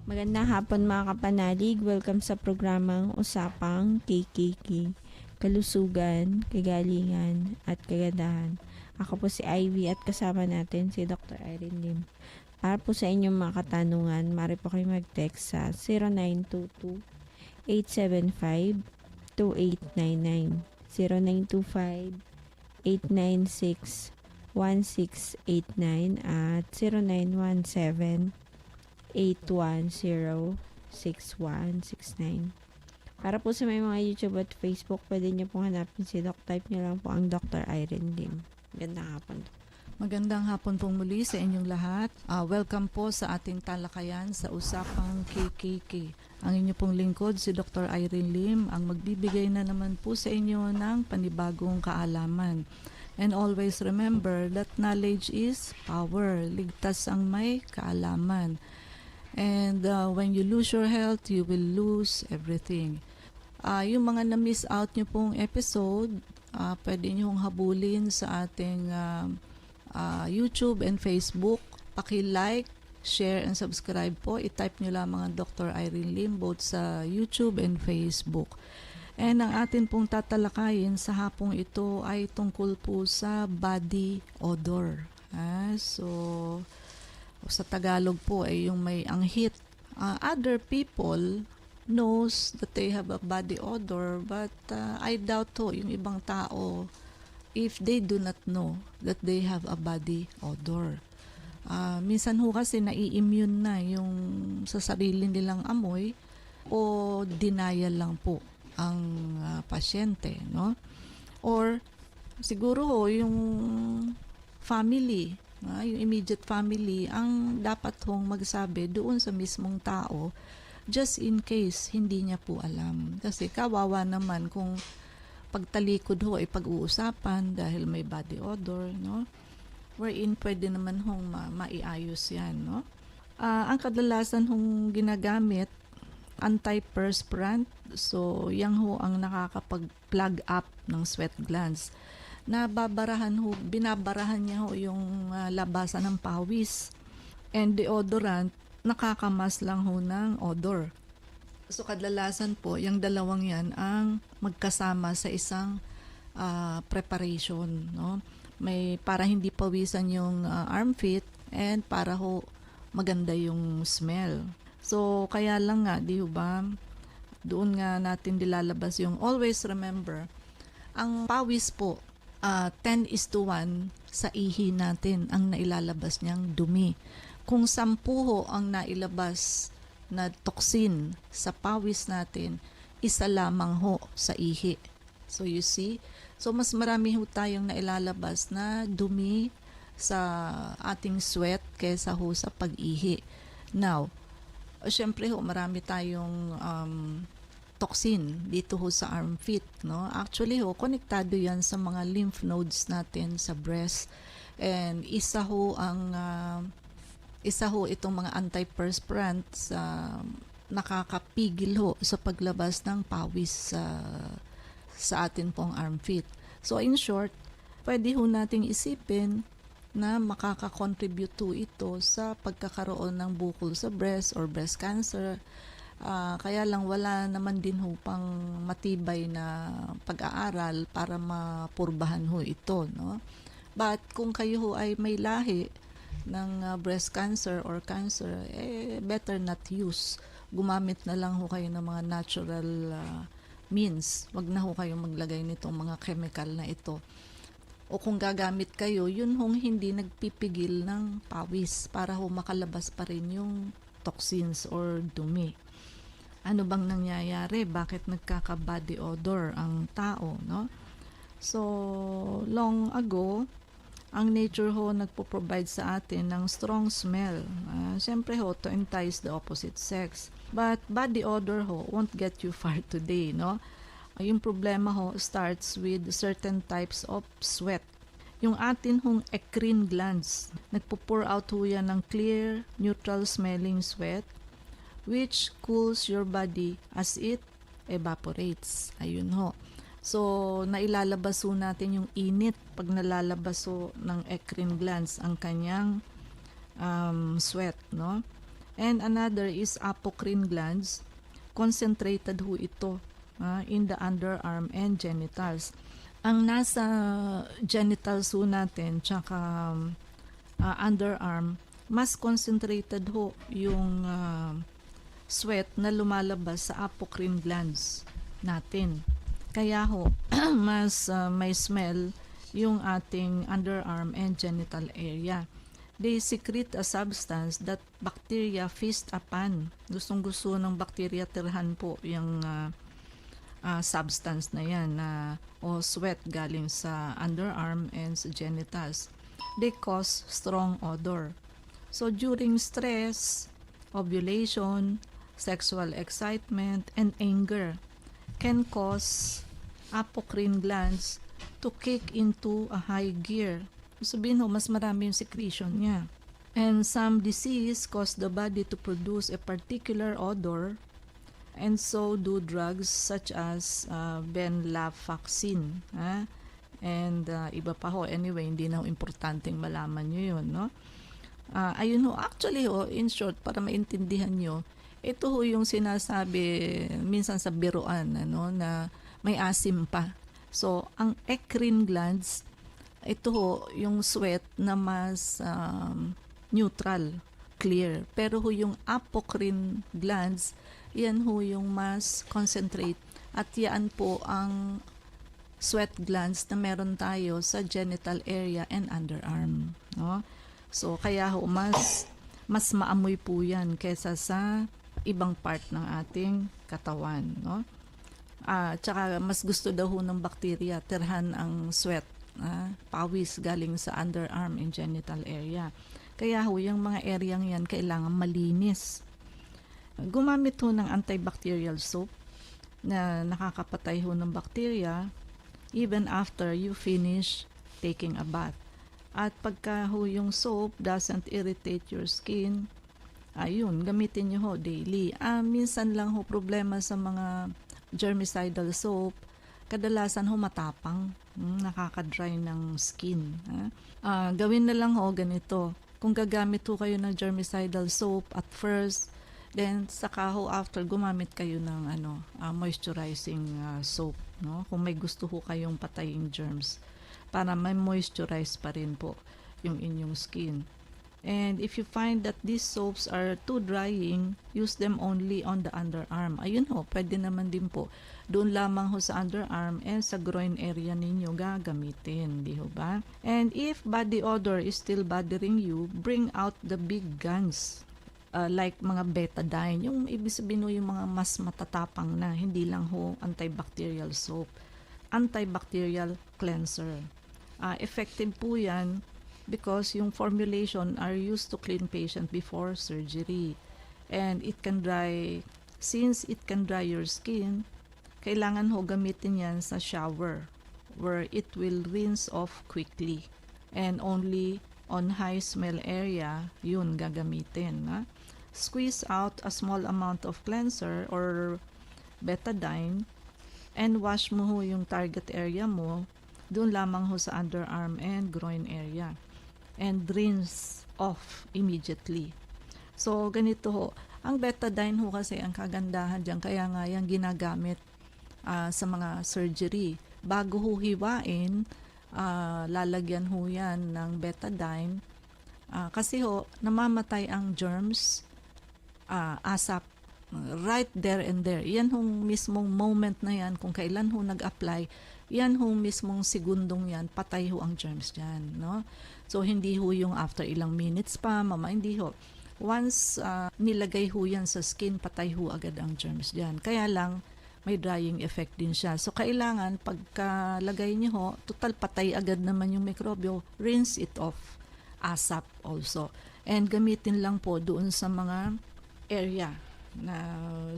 Magandang hapon mga kapanalig. Welcome sa programang Usapang KKK. Kalusugan, kagalingan, at kagandahan. Ako po si Ivy at kasama natin si Dr. Irene Lim. Para po sa inyong mga katanungan, maaari po kayo mag-text sa 0922-875-2899, 0925-896-1689 at 0917 8106169. Para po sa may mga YouTube at Facebook, pwede nyo pong hanapin si Doc. Type nyo lang po ang Dr. Irene Lim. Gandang hapon. Magandang hapon pong muli sa inyong lahat. Welcome po sa ating talakayan sa Usapang KKK. Ang inyo pong lingkod, si Dr. Irene Lim, ang magbibigay na naman po sa inyo ng panibagong kaalaman. And always remember that knowledge is power. Ligtas ang may kaalaman. And when you lose your health, you will lose everything. Yung mga na-miss out nyo pong episode, pwede nyo habulin sa ating YouTube and Facebook. Paki-like, share, and subscribe po. I-type nyo lamang ang Dr. Irene Lim both sa YouTube and Facebook. And ang atin pong tatalakayin sa hapong ito ay tungkol po sa body odor. So sa Tagalog po ay yung may anghit. Other people knows that they have a body odor, but I doubt to yung ibang tao if they do not know that they have a body odor. Minsan ho kasi nai-immune na yung sa sarili nilang amoy o denial lang po ang pasyente, no? Or siguro ho yung family, yung immediate family ang dapat hong magsabi doon sa mismong tao just in case hindi niya po alam. Kasi kawawa naman kung pagtalikod ho ay pag-uusapan dahil may body odor, no? Wherein pwede naman hong maiayos yan, no? Ang kadalasan hong ginagamit, antiperspirant. So, yang ho ang nakakapag-plug up ng sweat glands. Binabarahan niya ho yung labasan ng pawis. And deodorant, nakakamas lang ho ng odor. So kadalasan po, yung dalawang yan ang magkasama sa isang preparation, no? May para hindi pawisan yung armpit and para ho maganda yung smell. So kaya lang nga, di ba, doon nga natin dilalabas yung always remember, ang pawis po, 10:1 sa ihi natin ang nailalabas niyang dumi. Kung 10 ho ang nailabas na toxin sa pawis natin, isa lamang ho sa ihi. So you see, so mas marami ho tayong nailalabas na dumi sa ating sweat kaysa ho sa pag-ihi. Now, syempre ho marami tayong toxin dito ho sa armpit, no? Actually ho, konektado yan sa mga lymph nodes natin sa breast. And isa ho itong mga antiperspirants nakakapigil ho sa paglabas ng pawis sa atin pong armpit. So in short, pwede ho nating isipin na makaka-contribute to ito sa pagkakaroon ng bukol sa breast or breast cancer. Kaya lang wala naman din ho pang matibay na pag-aaral para mapurbahan ho ito, no? But kung kayo ho ay may lahi ng breast cancer or cancer, better not use. Gumamit na lang ho kayo ng mga natural means. Wag na ho kayo maglagay nitong mga chemical na ito. O kung gagamit kayo, yun hong hindi nagpipigil ng pawis para ho makalabas pa rin yung toxins or dumi. Ano bang nangyayari? Bakit nagkaka-body odor ang tao, no? So, long ago, ang nature ho nagpo-provide sa atin ng strong smell. Siyempre ho, to entice the opposite sex. But body odor ho won't get you far today, no? Yung problema ho starts with certain types of sweat. Yung atin hong eccrine glands, nagpo-pour out ho yan ng clear, neutral smelling sweat which cools your body as it evaporates. Ayun ho. So, nailalabas ho natin yung init pag nalalabas ho ng eccrine glands ang kanyang sweat, no? And another is apocrine glands. Concentrated ho ito in the underarm and genitals. Ang nasa genitals ho natin tsaka underarm, mas concentrated ho yung sweat na lumalabas sa apocrine glands natin. Kaya ho, mas may smell yung ating underarm and genital area. They secrete a substance that bacteria feast upon. Gustong-gusto ng bacteria tirhan po yung substance na yan o sweat galing sa underarm and sa genitals. They cause strong odor. So during stress, ovulation, sexual excitement, and anger can cause apocrine glands to kick into a high gear. Sabihin ho, mas marami yung secretion niya. And some disease cause the body to produce a particular odor, and so do drugs such as venlafaxine. And iba pa ho. Anyway, hindi na ho importanteng malaman nyo yun, no? Ayun ho, actually ho, in short, para maintindihan nyo, ito ho yung sinasabi minsan sa biruan, ano, na may asim pa. So, ang eccrine glands, ito ho, yung sweat na mas neutral, clear. Pero ho, yung apocrine glands, yan ho yung mas concentrate. At yan po ang sweat glands na meron tayo sa genital area and underarm. No? So, kaya ho, mas maamoy po yan kesa sa ibang part ng ating katawan. No? Tsaka mas gusto daw ho ng bakterya tirhan ang sweat, pawis galing sa underarm and genital area. Kaya ho, yung mga areang yan kailangan malinis. Gumamit ho ng antibacterial soap na nakakapatay ho ng bacteria even after you finish taking a bath. At pagka ho yung soap doesn't irritate your skin, ayun, gamitin nyo ho daily. Minsan lang ho problema sa mga germicidal soap, kadalasan ho matapang, nakaka-dry ng skin. Gawin na lang ho ganito. Kung gagamit ho kayo ng germicidal soap at first, then saka ho after gumamit kayo ng moisturizing soap, no? Kung may gusto ho kayong patayin germs para may moisturize pa rin po yung inyong skin. And if you find that these soaps are too drying, use them only on the underarm. Ayun ho, pwede naman din po. Doon lamang ho sa underarm and sa groin area ninyo gagamitin, di ho ba? And if body odor is still bothering you, bring out the big guns. Like mga betadine, yung ibig sabihin ho, yung mga mas matatapang na, hindi lang ho antibacterial soap. Antibacterial cleanser. Effective po yan because yung formulation are used to clean patient before surgery. And it can dry, since it can dry your skin, kailangan ho gamitin yan sa shower where it will rinse off quickly. And only on high smell area, yun gagamitin. Squeeze out a small amount of cleanser or betadine and wash mo ho yung target area mo doon lamang ho sa underarm and groin area. And rinse off immediately. So, ganito ho. Ang betadine ho kasi ang kagandahan dyan, kaya nga yan ginagamit sa mga surgery. Bago ho hiwain, lalagyan ho yan ng betadine. Kasi ho, namamatay ang germs ASAP. Right there and there. Yan hong mismong moment na yan, kung kailan ho nag-apply, yan hong mismong segundong yan, patay ho ang germs dyan. No? So, hindi ho yung after ilang minutes pa, hindi ho. Once nilagay ho yan sa skin, patay ho agad ang germs dyan. Kaya lang, may drying effect din siya. So, kailangan, pagkalagay niyo ho, total patay agad naman yung mikrobyo, rinse it off ASAP also. And gamitin lang po doon sa mga area.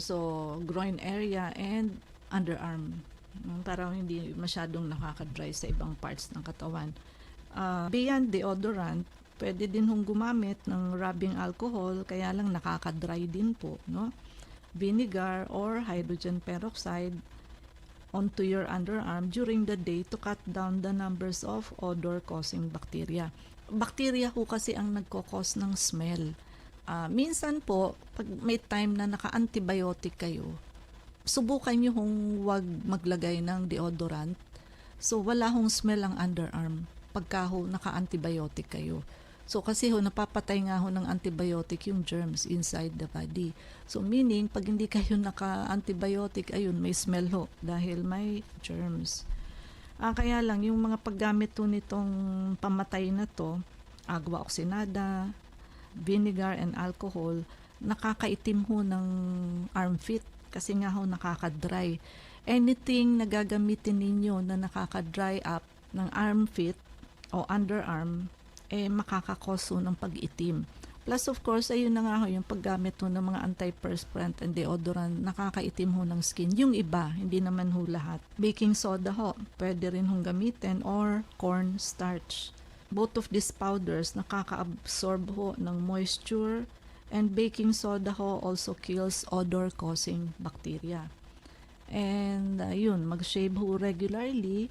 So, groin area and underarm. Para hindi masyadong nakaka-dry sa ibang parts ng katawan. Beyond deodorant, pwede din hong gumamit ng rubbing alcohol, kaya lang nakaka-dry din po, no? Vinegar or hydrogen peroxide onto your underarm during the day to cut down the numbers of odor-causing bacteria. Bacteria ho kasi ang nagkokos ng smell. Minsan po, pag may time na naka-antibiotic kayo, subukan nyo hong wag maglagay ng deodorant. So, wala hong smell ang underarm pagka ho naka-antibiotic kayo. So, kasi ho, napapatay nga ho ng antibiotic yung germs inside the body. So, meaning, pag hindi kayo naka-antibiotic, ayun, may smell ho dahil may germs. Kaya lang, yung mga paggamit ho nitong pamatay na to, agua oxinada, vinegar and alcohol, nakakaitim ho ng armpit kasi nga ho nakaka-dry. Anything na gagamitin ninyo na nakaka-dry up ng armpit o underarm, makakakos ho ng pag-itim. Plus of course, ayun na nga ho, yung paggamit ho ng mga antiperspirant and deodorant, nakakaitim ho ng skin. Yung iba, hindi naman ho lahat. Baking soda ho, pwede rin hong gamitin or corn starch. Both of these powders nakaka-absorb ho ng moisture, and baking soda ho also kills odor-causing bacteria. And yun, mag-shave ho regularly.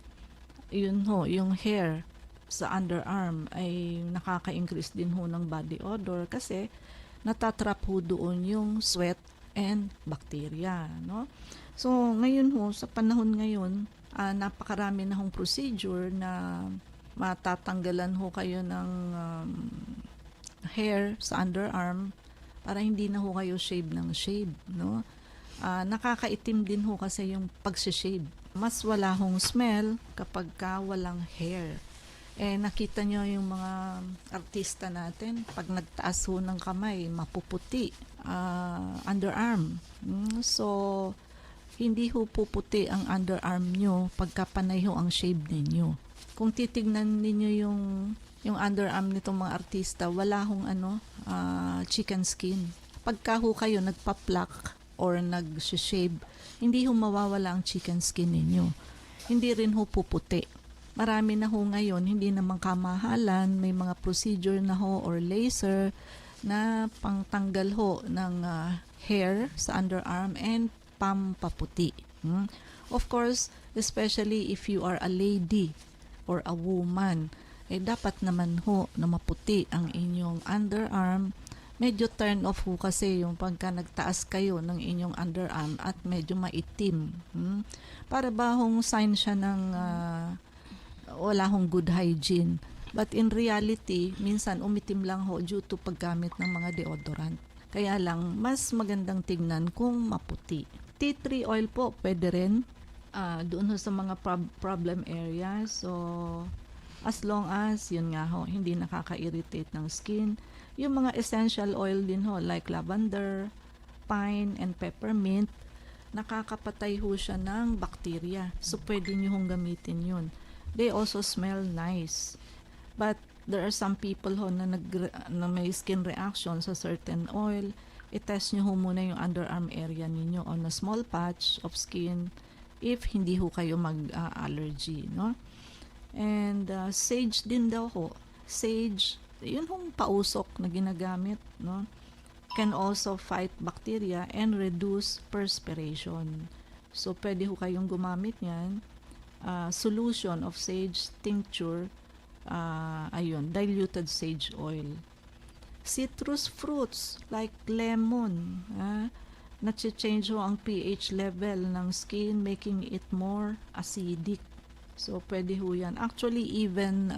Yun ho, yung hair sa underarm ay nakaka-increase din ho ng body odor kasi natatrap ho doon yung sweat and bacteria, no? So, ngayon ho, sa panahon ngayon, napakarami na hong procedure na matatanggalan ho kayo ng hair sa underarm para hindi na ho kayo shave ng shave, no? Nakakaitim din ho kasi yung pag-shave. Mas wala hong smell kapag ka walang hair. Nakita nyo yung mga artista natin, pag nagtaas ho ng kamay, mapuputi, underarm. So, hindi ho puputi ang underarm nyo pagka panay ho ang shave ninyo. Kung titignan ninyo yung underarm nitong mga artista, wala hong chicken skin. Pagka ho kayo nagpa-pluck or nag-shave, hindi ho mawawala ang chicken skin ninyo. Hindi rin ho puputi. Marami na ho ngayon, hindi naman kamahalan, may mga procedure na ho or laser na pangtanggal ho ng hair sa underarm and pampaputi. Of course, especially if you are a lady or a woman, dapat naman ho na maputi ang inyong underarm. Medyo turn off ho kasi yung pagka nagtaas kayo ng inyong underarm at medyo maitim. Para ba hong sign siya ng wala hong good hygiene. But in reality, minsan umitim lang ho due to paggamit ng mga deodorant. Kaya lang, mas magandang tignan kung maputi. Tea tree oil po, pwede rin. Doon ho sa mga problem area. So, as long as, yun nga ho, hindi nakaka-irritate ng skin. Yung mga essential oil din ho, like lavender, pine, and peppermint, nakakapatay ho siya ng bacteria. So, pwede nyo hong gamitin yun. They also smell nice. But there are some people ho na may skin reaction sa certain oil. I-test nyo ho muna yung underarm area ninyo on a small patch of skin if hindi ho kayo mag-allergy, no? And sage din daw ho. Sage, yun hong pausok na ginagamit, no? Can also fight bacteria and reduce perspiration. So, pwede ho kayong gumamit yan. Solution of sage tincture, diluted sage oil. Citrus fruits like lemon, nache-change ho ang pH level ng skin, making it more acidic. So, pwede ho yan. Actually, even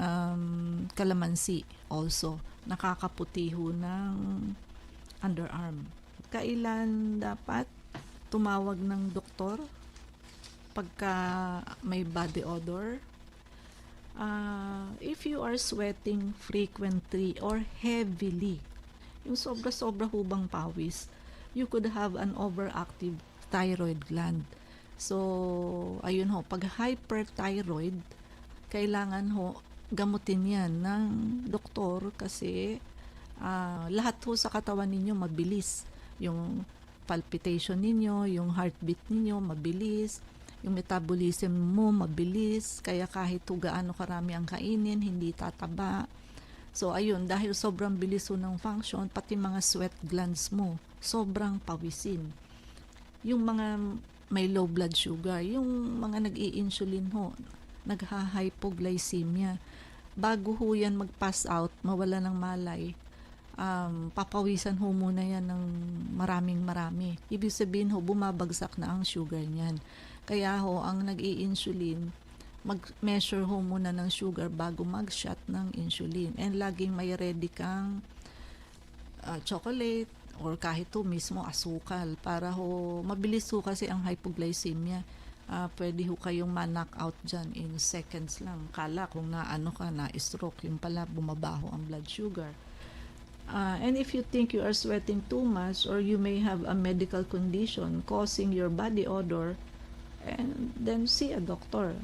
calamansi also, nakakaputi ho ng underarm. Kailan dapat tumawag ng doktor pagka may body odor? If you are sweating frequently or heavily, yung sobra-sobra hubang pawis, you could have an overactive thyroid gland. So, ayun ho, pag hyperthyroid, kailangan ho gamutin yan ng doktor kasi lahat ho sa katawan ninyo mabilis. Yung palpitation ninyo, yung heartbeat ninyo mabilis, yung metabolism mo mabilis, kaya kahit gaano karami ang kainin, hindi tataba. So, ayun, dahil sobrang bilis ho ng function, pati mga sweat glands mo, sobrang pawisin. Yung mga may low blood sugar, yung mga nag-i-insulin ho, nagha-hypoglycemia. Bago ho yan mag-pass out, mawala ng malay, papawisan ho muna yan ng marami. Ibig sabihin ho, bumabagsak na ang sugar niyan. Kaya ho, ang nag-i-insulin, mag-measure ho muna ng sugar bago mag-shot ng insulin. And laging may ready kang chocolate or kahit to mismo asukal para ho mabilis ho kasi ang hypoglycemia. Pwede ho kayong ma-knock out dyan in seconds lang. Kala kung na-stroke, yung pala bumabaho ang blood sugar. And if you think you are sweating too much or you may have a medical condition causing your body odor, and then see a doctor.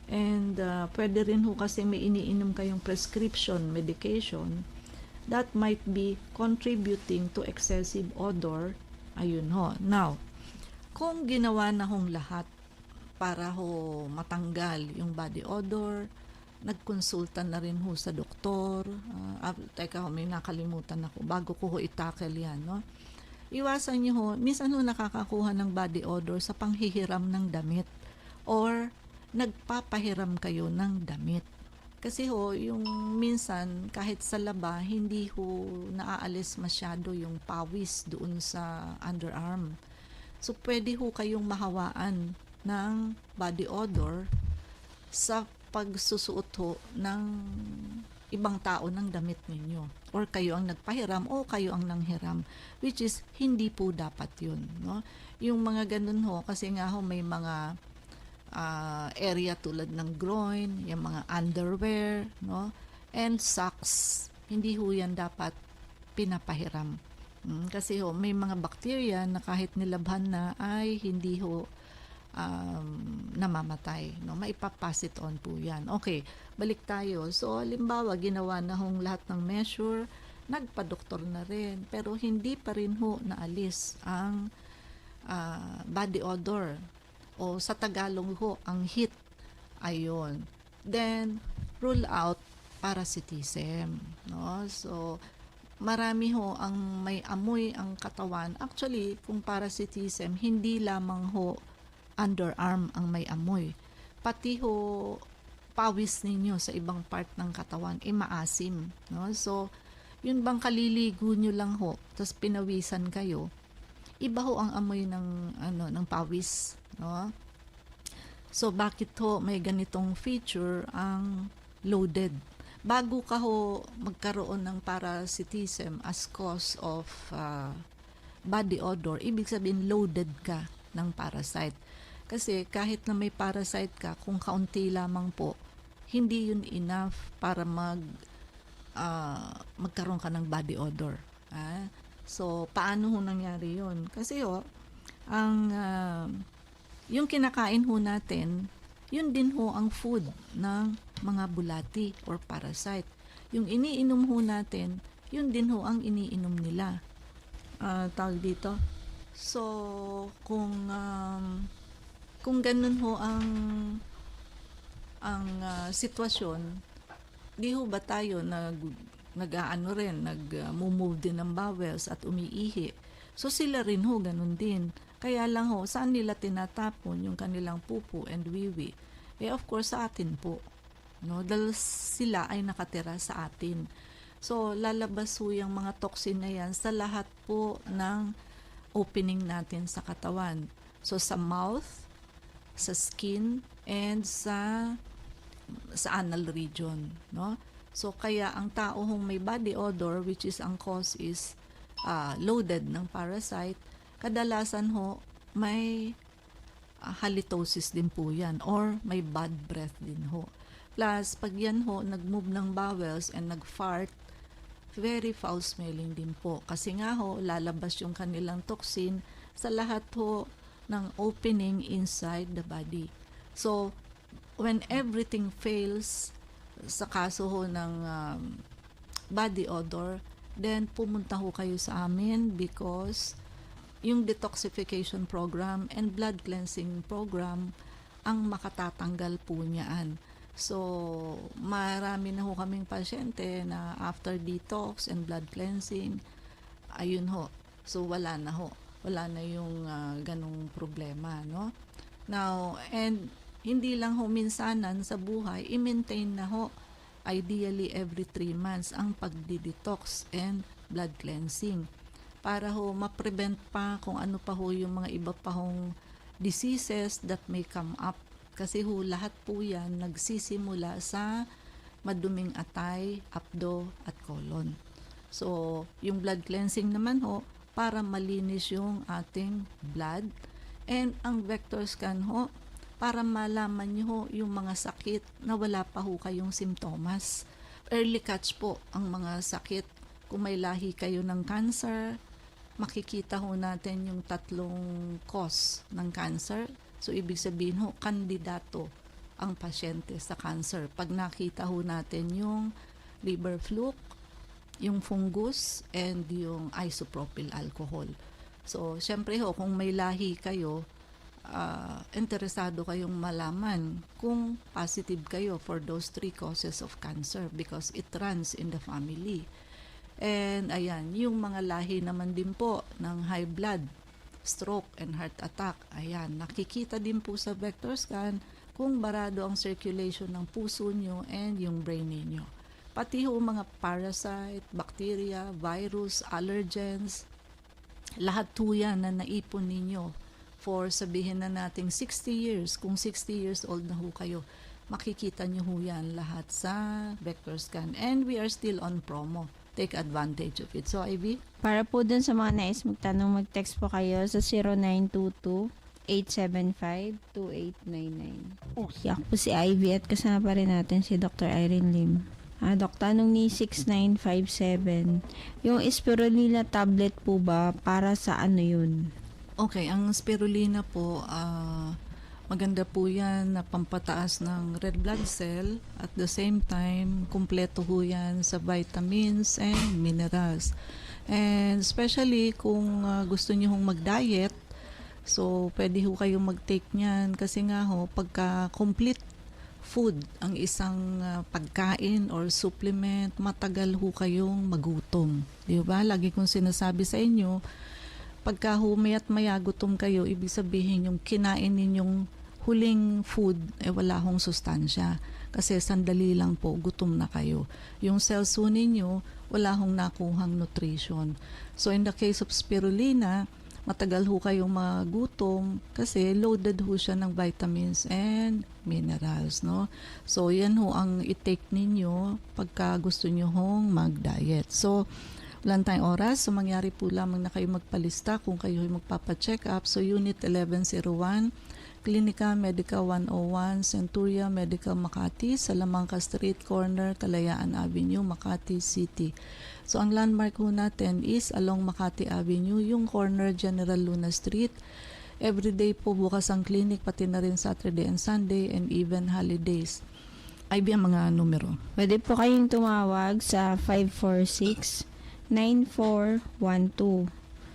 And pwede rin ho kasi may iniinom kayong prescription medication that might be contributing to excessive odor. Ayun ho. Now, kung ginawa na hong lahat para ho matanggal yung body odor, nagkonsulta na rin ho sa doktor. Teka ho, may nakalimutan ako. Bago ko ho itackle yan, no? Iwasan nyo ho, minsan ho nakakakuha ng body odor sa panghihiram ng damit or nagpapahiram kayo ng damit. Kasi ho, yung minsan kahit sa laba, hindi ho naaalis masyado yung pawis doon sa underarm. So, pwede ho kayong mahawaan ng body odor sa pagsusuot ho ng ibang tao ng damit ninyo. Or kayo ang nagpahiram o kayo ang nanghiram. Which is, hindi po dapat yun. No? Yung mga ganun ho, kasi nga ho may mga area tulad ng groin, yung mga underwear, no? And socks. Hindi ho yan dapat pinapahiram. Kasi ho, may mga bacteria na kahit nilabhan na ay hindi ho namamatay. No? Maipapass it on po yan. Okay, balik tayo. So, halimbawa, ginawa na hong lahat ng measure, nagpa-doktor na rin, pero hindi pa rin ho naalis ang body odor. O sa Tagalog ho, ang heat. Ayun. Then, rule out parasitism. No? So, marami ho ang may amoy ang katawan. Actually, kung parasitism, hindi lamang ho underarm ang may amoy. Pati ho, pawis ninyo sa ibang part ng katawan, maasim. No? So, yun bang kaliligo nyo lang ho, tapos pinawisan kayo, iba ho ang amoy ng pawis. No? So, bakit ho may ganitong feature ang loaded? Bago ka ho magkaroon ng parasitism as cause of body odor, ibig sabihin loaded ka ng parasite. Kasi kahit na may parasite ka, kung kaunti lamang po, hindi yun enough para magkaroon ka ng body odor. So, paano ho nangyari yun? Kasi ho, yung kinakain ho natin, yun din ho ang food ng mga bulati or parasite. Yung iniinom ho natin, yun din ho ang iniinom nila. Tawag dito. So, kung ganun ho ang sitwasyon, di ho ba tayo nag-move din ng bowels at umiihi. So, sila rin ho, ganun din. Kaya lang ho, saan nila tinatapon yung kanilang pupu and wiwi? Of course, sa atin po. No? Dahil sila ay nakatira sa atin. So, lalabas ho yung mga toxin na yan sa lahat po ng opening natin sa katawan. So, sa mouth, sa skin, and sa anal region. No? So, kaya ang tao hong may body odor, which is ang cause is loaded ng parasite, kadalasan ho, may halitosis din po yan or may bad breath din ho. Plus, pag yan ho, nag-move ng bowels and nag-fart, very foul smelling din po. Kasi nga ho, lalabas yung kanilang toxin sa lahat ho ng opening inside the body. So, when everything fails, sa kaso ho ng body odor, then pumunta ho kayo sa amin because yung detoxification program and blood cleansing program ang makatatanggal po niyaan. So, marami na ho kaming pasyente na after detox and blood cleansing, ayun ho. So, wala na ho. Wala na yung ganong problema, no? Now, and hindi lang ho minsanan sa buhay, i-maintain na ho ideally every 3 months ang pagdi-detox and blood cleansing para ho ma-prevent pa kung ano pa ho yung mga iba pa hong diseases that may come up. Kasi ho lahat po yan nagsisimula sa maduming atay, apdo at colon. So, yung blood cleansing naman ho, para malinis yung ating blood. And ang vector scan ho, para malaman nyo ho yung mga sakit na wala pa ho kayong simptomas. Early catch po ang mga sakit. Kung may lahi kayo ng cancer, makikita ho natin yung 3 cause ng cancer. So, ibig sabihin ho, kandidato ang pasyente sa cancer. Pag nakita ho natin yung liver fluke, yung fungus, and yung isopropyl alcohol. So, syempre ho, kung may lahi kayo, interesado kayong malaman kung positive kayo for those 3 causes of cancer because it runs in the family. And ayan, yung mga lahi naman din po ng high blood, stroke, and heart attack, ayan, nakikita din po sa vector scan kung barado ang circulation ng puso nyo and yung brain ninyo. Pati ho mga parasite, bacteria, virus, allergens, lahat po yan na naipon ninyo for sabihin na nating 60 years. Kung 60 years old na ho kayo, makikita nyo ho yan lahat sa vector scan. And we are still on promo. Take advantage of it. So, Ivy? Para po dun sa mga nais magtanong, mag-text po kayo sa 0922-875-2899. Ako po si Ivy at kasama pa rin natin si Dr. Irene Lim. Dok, tanong ni 6957, yung spirulina tablet po ba, para sa ano yun? Okay, ang spirulina po, maganda po yan na pampataas ng red blood cell. At the same time, kumpleto po yan sa vitamins and minerals. And especially kung gusto niyo hong mag-diet, so pwede ho kayong mag-take niyan kasi nga ho, pagka complete food ang isang pagkain or supplement, matagal ho kayong magutom. Di ba? Lagi kong sinasabi sa inyo, pagka humayat maya gutom kayo, ibig sabihin yung kinain ninyong huling food, wala hong sustansya. Kasi sandali lang po, gutom na kayo. Yung cells ho ninyo, wala hong nakuhang nutrition. So in the case of spirulina, matagal ho kayong magutom kasi loaded ho siya ng vitamins and minerals, no? So, yan ho ang i-take ninyo pagka gusto nyo hong mag-diet. So, wala tayong oras. So, mangyari po lamang na kayo magpalista kung kayo magpapa-check up. So, Unit 1101, Clinica Medica 101, Centuria Medical Makati, Salamanca Street Corner, Kalayaan Avenue, Makati City. So, ang landmark ho natin is along Makati Avenue, yung corner General Luna Street. Everyday po bukas ang clinic, pati na rin Saturday and Sunday, and even holidays. IB ang mga numero. Pwede po kayong tumawag sa 546-9412,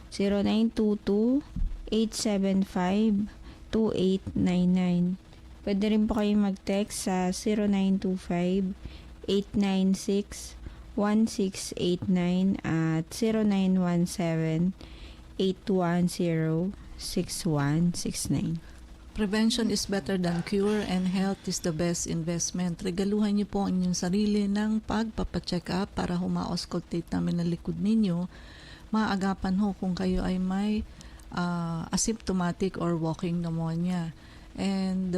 0922-875-2899. Pwede rin po kayong mag-text sa 0925-896-1689 at 0917-810-6169. Prevention is better than cure and health is the best investment. Regaluhan niyo po ang inyong sarili ng pagpapacheck up para huma-auscultate namin ang likod ninyo. Maagapan ho kung kayo ay may asymptomatic or walking pneumonia. And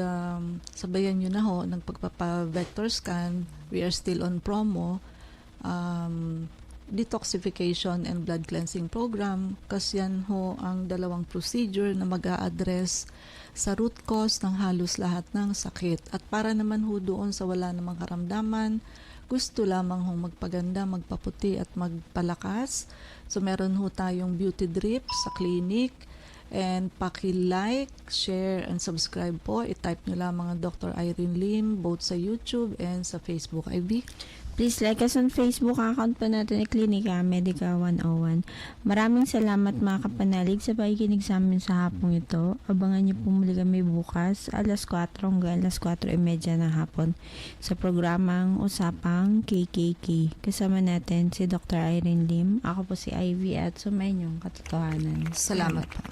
sabayan nyo na ho ng pagpapa-vector scan. We are still on promo. Detoxification and blood cleansing program. Kasi yan ho ang dalawang procedure na mag-a-address sa root cause ng halos lahat ng sakit. At para naman ho doon sa wala namang karamdaman, gusto lamang hong magpaganda, magpaputi at magpalakas. So meron ho tayong beauty drip sa clinic. And paki-like, share, and subscribe po. I-type nyo lamang ang Dr. Irene Lim both sa YouTube and sa Facebook. IB? Please like us on Facebook account po natin ni Clinica Medica 101. Maraming salamat mga kapanalig sa pakikinig sa amin sa hapong ito. Abangan niyo po muli kami bukas alas 4 hanggang alas 4:30 ng hapon sa programang Usapang KKK. Kasama natin si Dr. Irene Lim. Ako po si Ivy at sumayin yung katotohanan. Salamat po.